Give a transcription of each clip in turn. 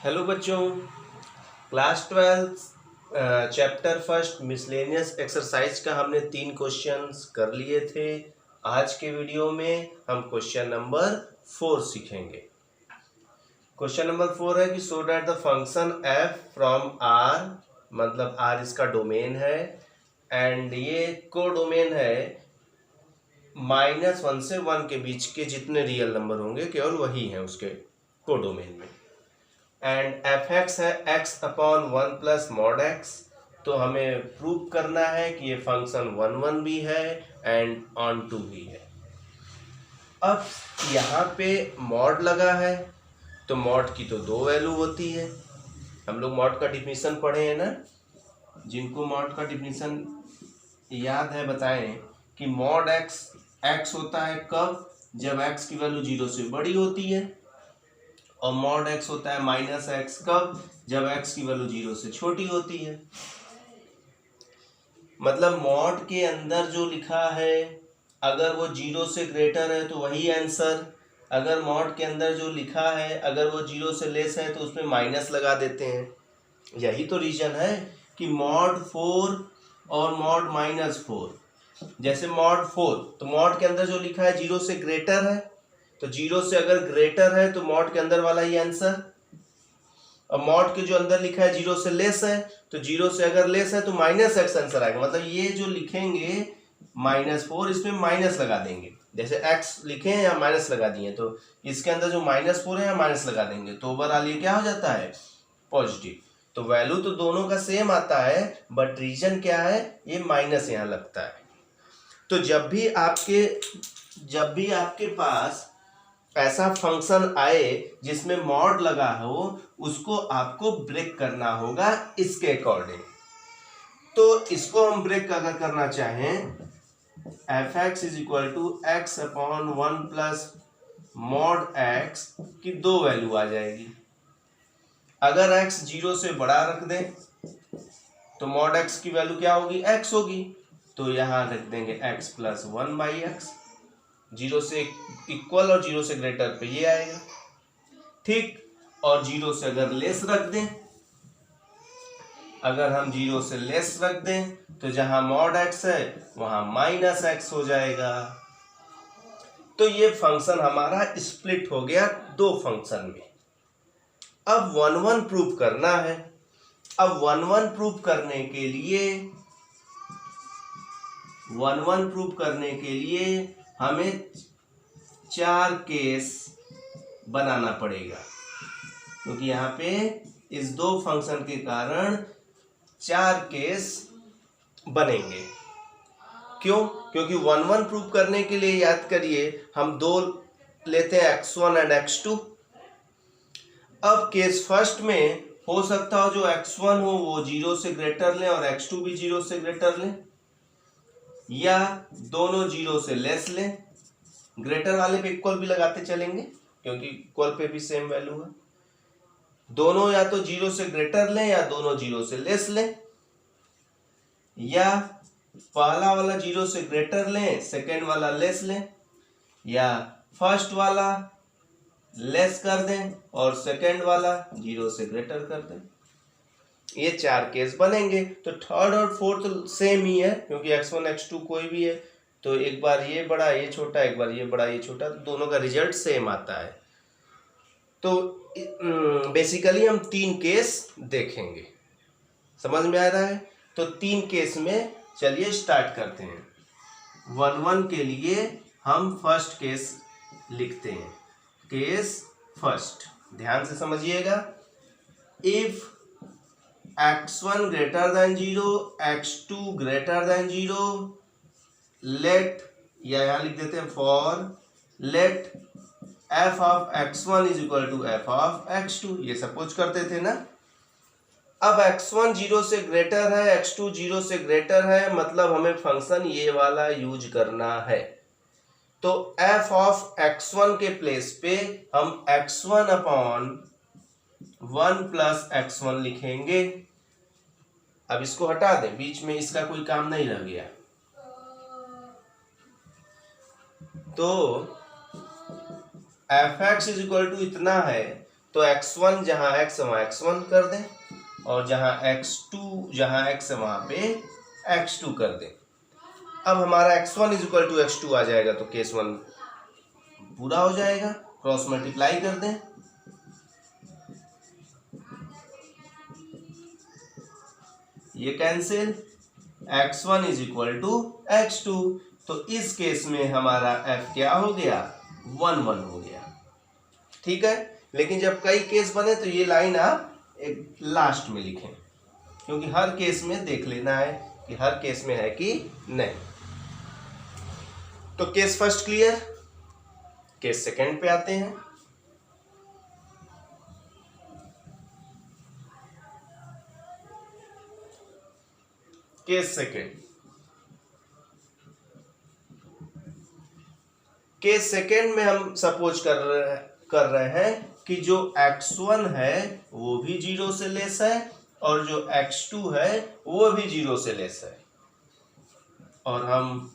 Hello बच्चों, class 12 chapter first miscellaneous exercise का हमने 3 क्वेश्चंस कर लिए थे। आज के वीडियो में हम क्वेश्चन नंबर 4 सीखेंगे। क्वेश्चन नंबर 4 है कि so that the function F from R, मतलब आर इसका डोमेन है एंड ये को डोमेन है -1 से 1 के बीच के जितने रियल नंबर होंगे केवल वही हैं उसके को डोमेन में। एंड एफ एक्स है x upon 1 plus mod x, तो हमें प्रूव करना है कि ये फंक्शन 1 भी है एंड ऑन 2 भी है। अब यहाँ पे मॉड लगा है तो मॉड की तो 2 वैल्यू होती है। हम लोग मॉड का डिफिनीशन पढ़े हैं ना, जिनको मॉड का डिफिनीशन याद है बताएं कि मॉड एक्स एक्स होता है कब, जब एक्स की वैल्यू 0 से बड़ी होती है, और मॉड एक्स होता है -x कब, जब x की वैल्यू 0 से छोटी होती है। मतलब मॉड के अंदर जो लिखा है अगर वो 0 से ग्रेटर है तो वही आंसर, अगर मॉड के अंदर जो लिखा है अगर वो 0 से लेस है तो उसमें माइनस लगा देते हैं। यही तो रीजन है कि मॉड 4 और मॉड -4। जैसे मॉड 4 तो मॉड के अंदर जो लिखा है 0 से ग्रेटर है, तो 0 से अगर ग्रेटर है तो मॉड के अंदर वाला ही आंसर। और मॉड के जो अंदर लिखा है 0 से लेस है, तो 0 से अगर लेस है तो -x आंसर आएगा। मतलब ये जो लिखेंगे -4 इसमें माइनस लगा देंगे, जैसे x लिखे हैं या माइनस लगा दिए, तो इसके अंदर जो -4 है या माइनस लगा देंगे, तो ओवरऑल ये क्या हो जाता है, पॉजिटिव। तो वैल्यू तो दोनों का सेम आता है, बट रीजन क्या है, ये माइनस यहाँ लगता है। तो जब भी आपके पास ऐसा फंक्शन आए जिसमें मॉड लगा हो, उसको आपको ब्रेक करना होगा इसके अकॉर्डिंग। तो इसको हम ब्रेक अगर करना चाहें, f x is equal to x upon 1 plus mod x की 2 वैल्यू आ जाएगी। अगर x 0 से बड़ा रख दें तो मॉड x की वैल्यू क्या होगी, x होगी, तो यहां रख देंगे x प्लस 1/x। 0 से इक्वल और 0 से ग्रेटर पे ये आएगा, ठीक। और 0 से अगर लेस रख दें, अगर हम 0 से लेस रख दें तो जहां मॉड x है वहां -x हो जाएगा। तो ये फंक्शन हमारा स्प्लिट हो गया 2 फंक्शन में। अब 1 प्रूव करना है। अब 1 प्रूव करने के लिए हमें 4 केस बनाना पड़ेगा, क्योंकि यहाँ पे इस 2 फंक्शन के कारण 4 केस बनेंगे। क्यों? क्योंकि 1 प्रूव करने के लिए याद करिए हम 2 लेते हैं x1 एंड x2। अब केस फर्स्ट में हो सकता हो जो x1 हो वो 0 से ग्रेटर लें और x2 भी 0 से ग्रेटर लें, या दोनों 0 से लेस लें। ग्रेटर वाले पे इक्वल भी लगाते चलेंगे क्योंकि इक्वल पे भी सेम वैल्यू है। दोनों या तो 0 से ग्रेटर लें या दोनों 0 से लेस लें, या पहला वाला 0 से ग्रेटर लें सेकेंड वाला लेस लें, या फर्स्ट वाला लेस कर दें और सेकेंड वाला 0 से ग्रेटर कर दें। ये 4 केस बनेंगे। तो थर्ड और फोर्थ तो सेम ही है, क्योंकि x1 x2 कोई भी है, तो एक बार ये बड़ा ये छोटा, एक बार ये बड़ा ये छोटा, तो दोनों का रिजल्ट सेम आता है। तो बेसिकली हम 3 केस देखेंगे। समझ में आ रहा है? तो 3 केस में चलिए स्टार्ट करते हैं। 1 के लिए हम फर्स्ट केस लिखते हैं। केस फर्स्ट, ध्यान से समझिएगा। If x1 greater than 0, x2 greater than 0, let, या यहां लिख देते हैं for let f of x1 is equal to f of x2, ये सपोज करते थे ना। अब x1 0 से ग्रेटर है, x2 0 से ग्रेटर है, मतलब हमें फंक्शन ये वाला यूज करना है। तो f ऑफ x1 के प्लेस पे हम x1 अपॉन 1 प्लस x1 लिखेंगे। अब इसको हटा दें, बीच में इसका कोई काम नहीं रह गया। तो f x is equal to इतना है, तो x1 जहाँ x है वहाँ x1 कर दें, और जहाँ x2 जहाँ x है वहाँ पे x2 कर दें। अब हमारा x1 is equal to x2 आ जाएगा, तो केस 1 पूरा हो जाएगा। क्रॉस मल्टीप्लाई कर दें, ये cancel, x1 is equal to x2, तो इस केस में हमारा f क्या हो गया, 1 1 हो गया। ठीक है, लेकिन जब कई केस बने तो ये लाइन आप एक लास्ट में लिखें, क्योंकि हर केस में देख लेना है कि हर केस में है कि नहीं। तो case first clear, case second पे आते हैं। केस सेकंड, केस सेकंड में हम सपोज कर रहे हैं कि जो x1 है वो भी 0 से लेस है, और जो x2 है वो भी 0 से लेस है, और हम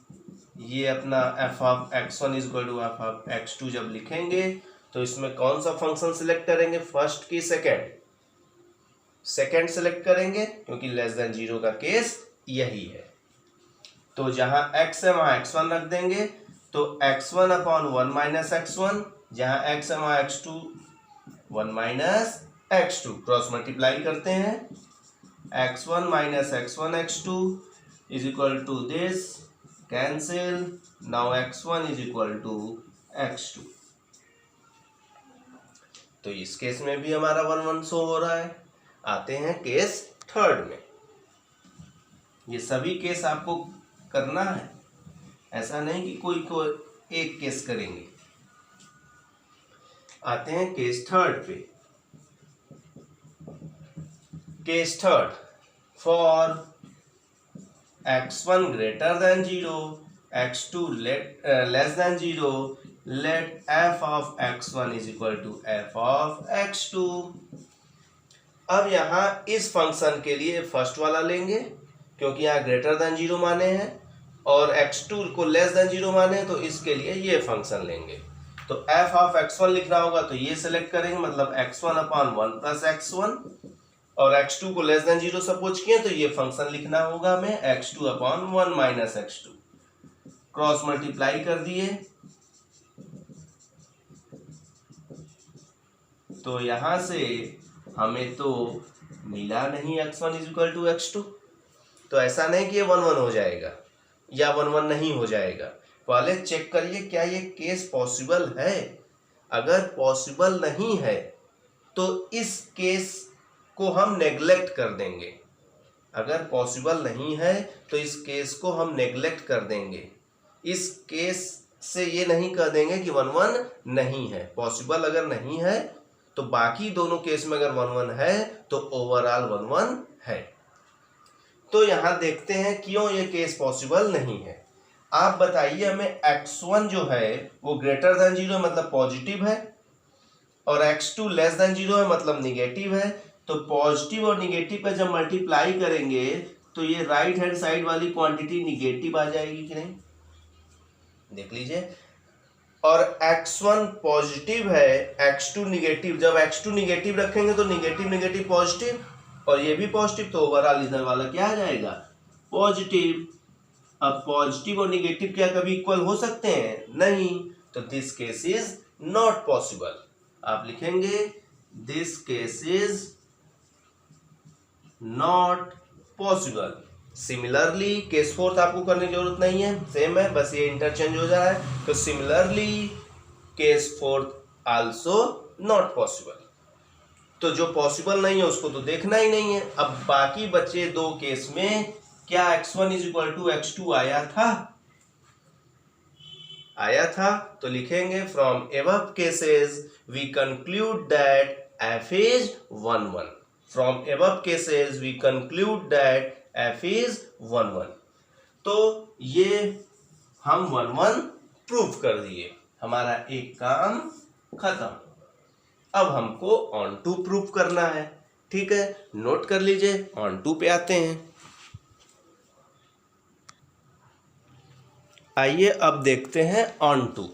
ये अपना f of x1 is equal to f of x2 जब लिखेंगे तो इसमें कौन सा फंक्शन सिलेक्ट करेंगे, फर्स्ट की सेकंड, सेकंड सिलेक्ट करेंगे, क्योंकि लेस देन 0 का केस यही है। तो जहां x है वहां x1 रख देंगे, तो x1 अपॉन 1 माइनस x1, जहां x है वहां x2 1 minus x2, cross multiply करते हैं, x1 minus x1 x2 is equal to this, cancel, now x1 is equal to x2। तो इस केस में भी हमारा 1 1 शो हो रहा है। आते हैं केस थर्ड में। ये सभी केस आपको करना है, ऐसा नहीं कि कोई एक केस करेंगे। आते हैं केस थर्ड पे। Case third, for x1 greater than 0, x2 less than 0, let f of x1 is equal to f of x2। अब यहाँ इस फंक्शन के लिए फर्स्ट वाला लेंगे, क्योंकि यहाँ ग्रेटर देन 0 माने हैं, और x2 को लेस देन 0 माने हैं, तो इसके लिए ये फंक्शन लेंगे। तो f ऑफ x1 लिखना होगा तो ये सेलेक्ट करेंगे, मतलब x1 अपॉन 1 प्लस x1, और x2 को लेस देन 0 सपोज किए तो ये फंक्शन लिखना होगा हमें x2 upon 1 minus x2, cross multiply कर दिए, तो यहां से हमें तो मिला नहीं x1 is equal to x2। तो ऐसा नहीं कि ये 1 1 हो जाएगा या 1 1 नहीं हो जाएगा, पहले चेक करिए क्या ये केस पॉसिबल है। अगर पॉसिबल नहीं है तो इस केस को हम नेग्लेक्ट कर देंगे। अगर पॉसिबल नहीं है तो इस केस को हम नेग्लेक्ट कर देंगे। इस केस से ये नहीं कह देंगे कि 1 1 नहीं है। पॉसिबल अगर नहीं है तो बाकी दोनों केस में अगर 1 1 है तो ओवरऑल 1 1 है। तो यहां देखते हैं क्यों ये केस पॉसिबल नहीं है। आप बताइए हमें, x1 जो है वो ग्रेटर देन 0 मतलब पॉजिटिव है, और x2 लेस देन 0 है मतलब निगेटिव है। तो पॉजिटिव और निगेटिव पे जब मल्टीप्लाई करेंगे तो ये राइट हैंड साइड वाली क्वांटिटी निगेटिव आ जाएगी कि नहीं, देख लीजिए। और x1 पॉजिटिव है, x2 निगेटिव, जब x2 निगेटिव रखेंगे तो निगेटिव निगेटिव पॉजिटिव, और ये भी पॉजिटिव, तो ओवरऑल इधर वाला क्या आ जाएगा, पॉजिटिव। अब पॉजिटिव और निगेटिव क्या कभी इक्वल हो सकते हैं, नहीं, तो this case is not possible. आप लिखेंगे this case is not possible. Similarly case fourth आपको करने की जरूरत नहीं है, सेम है, बस ये इंटरचेंज हो जा रहा है। तो similarly case fourth also not possible. तो जो पॉसिबल नहीं है उसको तो देखना ही नहीं है। अब बाकी बचे दो केस में क्या x1 is equal to x2 आया था, तो लिखेंगे from above cases we conclude that f is 1 1। From above cases we conclude that f is 1 1। तो ये हम 1 1 प्रूव कर दिए, हमारा एक काम खत्म। अब हमको ऑन टू प्रूव करना है, ठीक है, नोट कर लीजिए। ऑन टू पे आते हैं। आइए अब देखते हैं ऑन टू।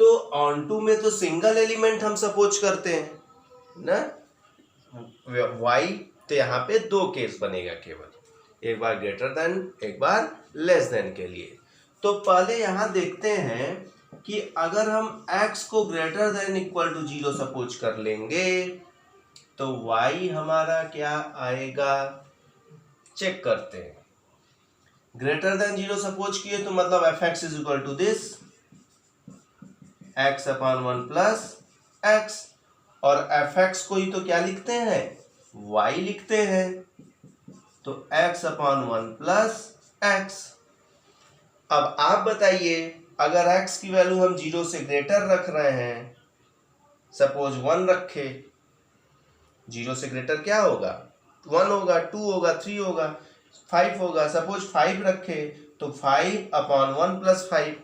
तो ऑन टू में तो सिंगल एलिमेंट हम सपोज करते हैं ना, y, तो यहाँ पे दो केस बनेगा केवल, एक बार ग्रेटर देन एक बार लेस देन के लिए। तो पहले यहाँ देखते हैं कि अगर हम x को greater than equal to 0 suppose कर लेंगे तो y हमारा क्या आएगा, चेक करते हैं। ग्रेटर देन 0 सपोज किए तो मतलब fx is equal to this x upon 1 plus x, और fx को ही तो क्या लिखते हैं, y लिखते हैं, तो x अपॉन 1 प्लस x। अब आप बताइए अगर x की वैल्यू हम 0 से ग्रेटर रख रहे हैं, सपोज 1 रखे, 0 से ग्रेटर क्या होगा, 1 होगा, 2 होगा, 3 होगा, 5 होगा, सपोज 5 रखे तो 5 अपॉन 1 प्लस 5,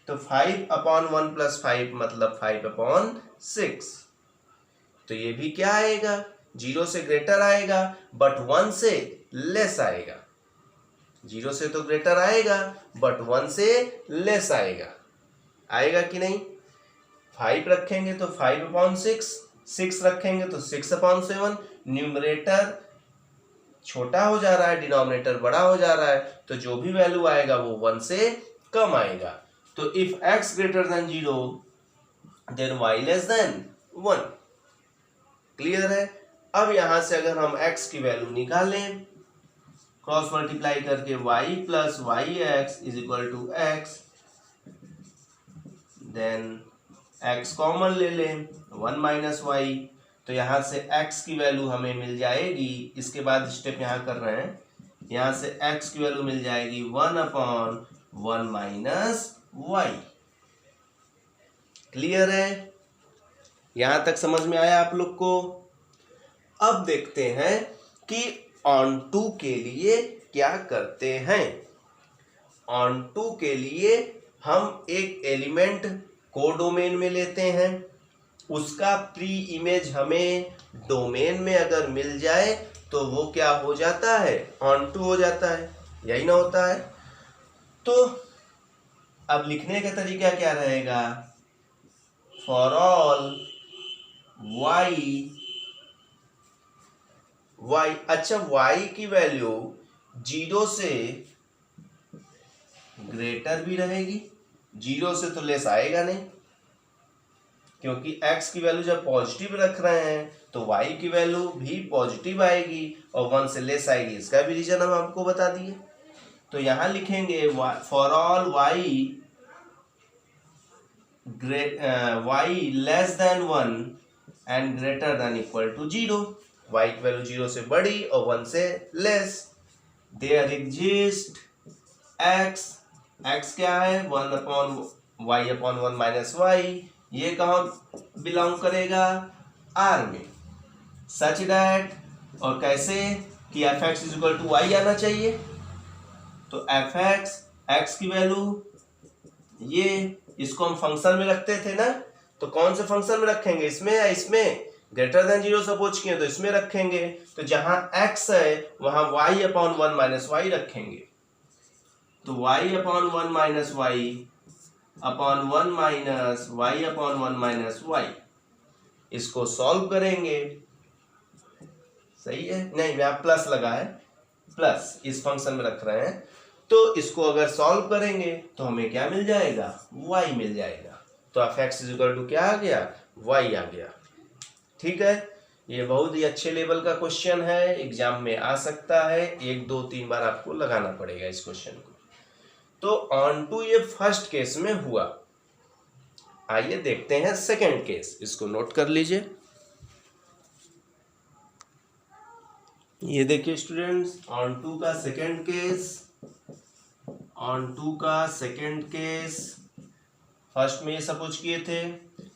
तो 5 अपॉन 1 प्लस 5 मतलब 5 अपॉन 6। तो ये भी क्या आएगा, 0 से ग्रेटर आएगा बट 1 से लेस आएगा। 0 से तो ग्रेटर आएगा बट 1 से लेस आएगा, आएगा कि नहीं। 5 रखेंगे तो 5 अपॉन 6, 6 रखेंगे तो 6 अपॉन 7। न्यूमरेटर छोटा हो जा रहा है, डिनोमिनेटर बड़ा हो जा रहा है, तो जो भी वैल्यू आएगा वो 1 से कम आएगा। तो if x greater than 0 then y less than 1। Clear है। अब यहां से अगर हम x की वैल्यू निकालें, क्रॉस मल्टीप्लाई करके y plus y x is equal to x, then x common ले लें, 1 माइनस वाई, तो यहां से x की वैल्यू हमें मिल जाएगी, इसके बाद स्टेप यहां कर रहे हैं, यहां से x की वैल्यू मिल जाएगी 1 अपॉन 1 माइनस वाई। क्लियर है, यहां तक समझ में आया आप लोग को। अब देखते हैं कि ऑन टू के लिए क्या करते हैं। ऑन टू के लिए हम एक एलिमेंट कोडोमेन में लेते हैं, उसका प्री इमेज हमें डोमेन में अगर मिल जाए तो वो क्या हो जाता है, ऑन टू हो जाता है, यही ना होता है। तो अब लिखने का तरीका क्या रहेगा, फॉर ऑल y, अच्छा y की वैल्यू 0 से ग्रेटर भी रहेगी, 0 से तो लेस आएगा नहीं, क्योंकि x की वैल्यू जब पॉजिटिव रख रहे हैं तो y की वैल्यू भी पॉजिटिव आएगी और 1 से लेस आएगी। इसका भी रीजन हम आपको बता दिए। तो यहां लिखेंगे for all y less than 1 and greater than equal to 0, y की वैल्यू 0 से बड़ी और 1 से लेस, देयर एग्जिस्ट x क्या है, 1 upon y upon 1 minus y, ये कहाँ बिलोंग करेगा, R में, सच दैट, और कैसे कि fx is equal to y आना चाहिए। तो fx, x की वैल्यू ये, इसको हम फंक्शन में रखते थे ना, तो कौन से फंक्शन में रखेंगे, इसमें या इसमें, ग्रेटर देन 0 सपोज किए तो इसमें रखेंगे, तो जहां x है वहां y अपॉन 1 माइनस वाई रखेंगे, तो y upon 1 minus y upon 1 minus y upon 1 minus y, इसको सॉल्व करेंगे, सही है, नहीं यहाँ प्लस लगा है, प्लस इस फंक्शन में रख रहे हैं, तो इसको अगर सॉल्व करेंगे तो हमें क्या मिल जाएगा, y मिल जाएगा। तो fx इज इक्वल टू क्या आ गया, y आ गया। ठीक है, ये बहुत ही अच्छे लेवल का क्वेश्चन है, एग्जाम में आ सकता है, 1 2 3 बार आपको लगाना पड़ेगा इस क्वेश्चन को। तो ऑन टू ये फर्स्ट केस में हुआ। आइए देखते हैं सेकंड केस, इसको नोट कर लीजिए। ये देखिए स्टूडेंट्स, ऑन टू का सेकंड केस, ऑन टू का सेकंड केस, फर्स्ट में ये सपोज किए थे,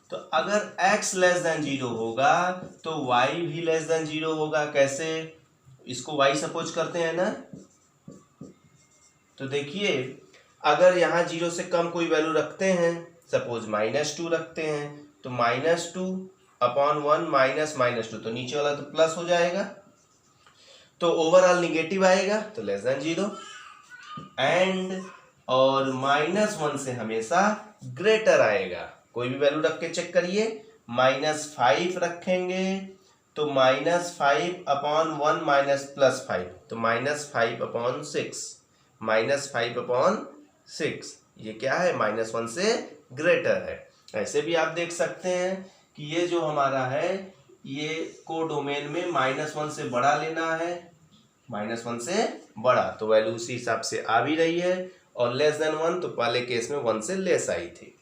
तो अगर x लेस देन 0 होगा तो y भी लेस देन 0 होगा। कैसे, इसको y सपोज करते हैं ना, तो देखिए अगर यहाँ 0 से कम कोई वैल्यू रखते हैं, सपोज -2 रखते हैं, तो -2 अपॉन 1 माइनस -2, तो नीचे वाला तो प्लस हो जाएगा, तो ओवरऑल निगेटिव आएगा, तो लेस देन 0, एंड और -1 से हमेशा ग्रेटर आएगा, कोई भी वैल्यू रख के चेक करिए। -5 रखेंगे तो -5 अपॉन 1 माइनस +5, तो -5/6, -5/6 ये क्या है, -1 से ग्रेटर है। ऐसे भी आप देख सकते हैं कि ये जो हमारा है ये कोडोमेन में -1 से बड़ा लेना है, -1 से बड़ा, तो वैल्यू उसी हिसाब से आ भी रही है। और लेस देन 1 तो पहले केस में 1 से लेस आई थी।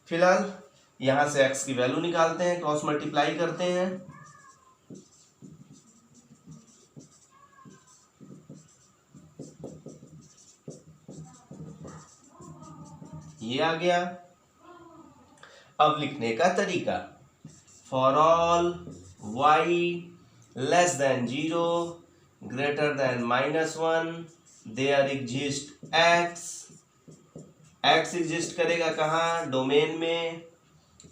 फिलहाल यहां से x की वैल्यू निकालते हैं, क्रॉस मल्टीप्लाई करते हैं। ये आ गया। अब लिखने का तरीका, for all y less than 0 greater than -1 there exist x exist करेगा कहाँ, डोमेन में,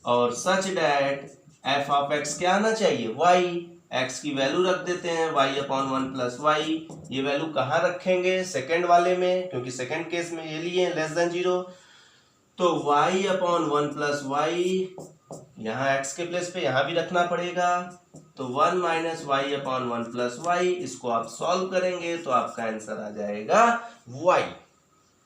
और such that f of x क्या आना चाहिए, y, x की वैल्यू रख देते हैं y/1 + y। ये वैल्यू कहाँ रखेंगे, सेकंड वाले में, क्योंकि सेकंड केस में ये लिए लेस देन 0, तो y/1 + y यहाँ x के प्लेस पे यहाँ भी रखना पड़ेगा, तो 1 - y/1 + y, इसको आप सॉल्व करेंगे तो आपका आंसर आ जाएगा y।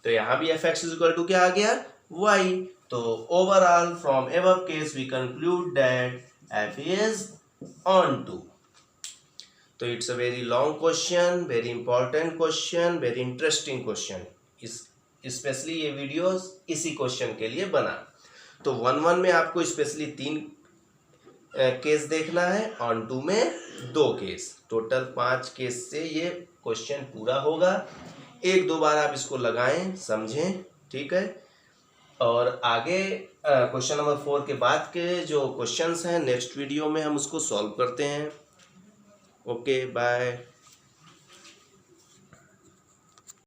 तो यहाँ भी f(x = क्या आ गया, y। तो overall from above case we conclude that f is onto। तो it's a very long question, very important question, very interesting question. इस स्पेशली ये वीडियोस इसी क्वेश्चन के लिए बना। तो 1-1 में आपको स्पेशली 3 केस देखना है, ऑन 2 में 2 केस, टोटल 5 केस से ये क्वेश्चन पूरा होगा। 1-2 बार आप इसको लगाएं, समझें, ठीक है। और आगे क्वेश्चन नंबर 4 के बाद के जो क्वेश्चंस हैं नेक्स्ट वीडियो में हम उसको सॉल्व करते हैं। Okay, bye.